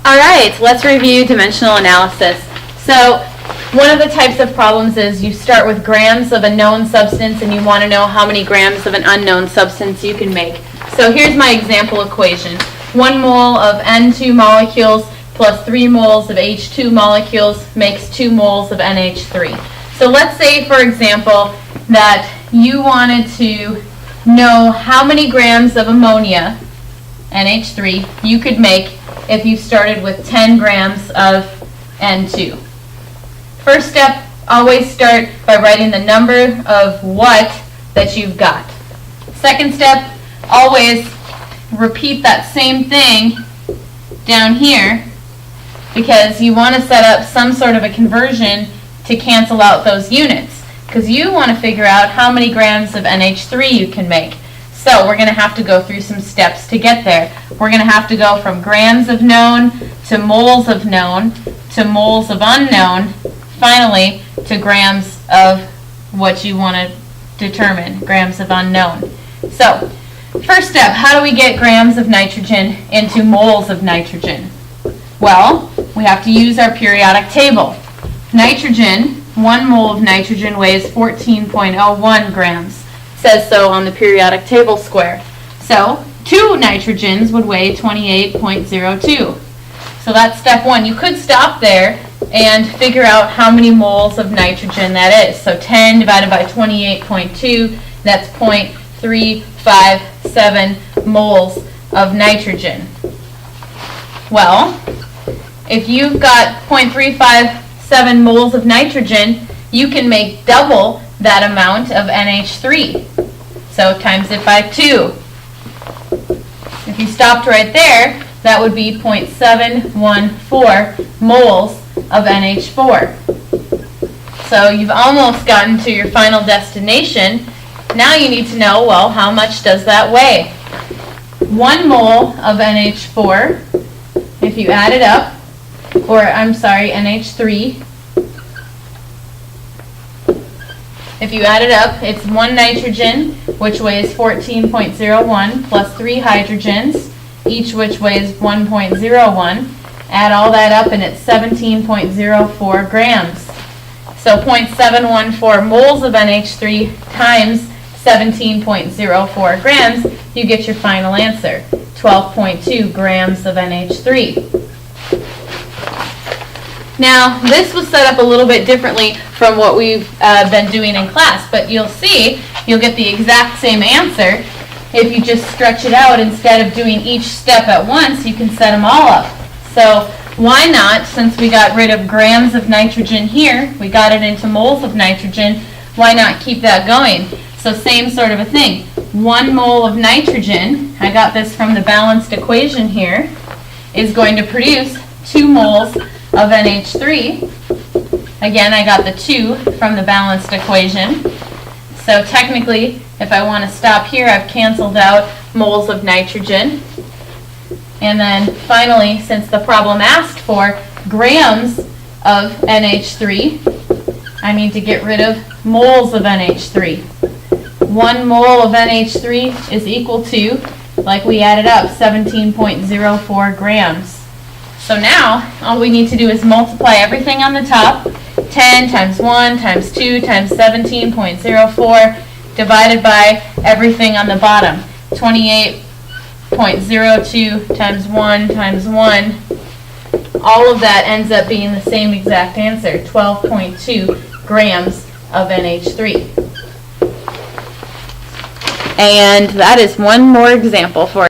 All right, let's review dimensional analysis. So one of the types of problems is you start with grams of a known substance and you want to know how many grams of an unknown substance you can make. So here's my example equation. 1 mole of N2 molecules plus 3 moles of H2 molecules makes 2 moles of NH3. So let's say, for example, that you wanted to know how many grams of ammonia, NH3, you could make if you started with 10 grams of N2. First step, always start by writing the number of what that you've got. Second step, always repeat that same thing down here because you want to set up some sort of a conversion to cancel out those units because you want to figure out how many grams of NH3 you can make. So we're going to have to go through some steps to get there. We're going to have to go from grams of known to moles of known to moles of unknown, finally to grams of what you want to determine, grams of unknown. So first step, how do we get grams of nitrogen into moles of nitrogen? Well, we have to use our periodic table. Nitrogen, 1 mole of nitrogen weighs 14.01 grams. Says so on the periodic table square. So 2 nitrogens would weigh 28.02. So that's step 1. You could stop there and figure out how many moles of nitrogen that is. So 10 divided by 28.2, that's 0.357 moles of nitrogen. Well, if you've got 0.357 moles of nitrogen, you can make double that amount of NH3. So times it by 2. If you stopped right there, that would be 0.714 moles of NH4. So you've almost gotten to your final destination. Now you need to know, well, how much does that weigh? 1 mole of NH4, if you add it up, or I'm sorry, NH3, if you add it up, it's 1 nitrogen, which weighs 14.01, plus 3 hydrogens, each which weighs 1.01. Add all that up and it's 17.04 grams. So 0.714 moles of NH3 times 17.04 grams, you get your final answer, 12.2 grams of NH3. Now, this was set up a little bit differently from what we've been doing in class, but you'll see you'll get the exact same answer if you just stretch it out. Instead of doing each step at once, you can set them all up. So why not, since we got rid of grams of nitrogen here, we got it into moles of nitrogen, why not keep that going? So same sort of a thing. 1 mole of nitrogen, I got this from the balanced equation here, is going to produce 2 moles of NH3. Again, I got the 2 from the balanced equation. So technically, if I want to stop here, I've canceled out moles of nitrogen. And then finally, since the problem asked for grams of NH3, I need to get rid of moles of NH3. 1 mole of NH3 is equal to, like we added up, 17.04 grams. So now, all we need to do is multiply everything on the top, 10 times 1 times 2 times 17.04, divided by everything on the bottom, 28.02 times 1 times 1. All of that ends up being the same exact answer, 12.2 grams of NH3. And that is one more example for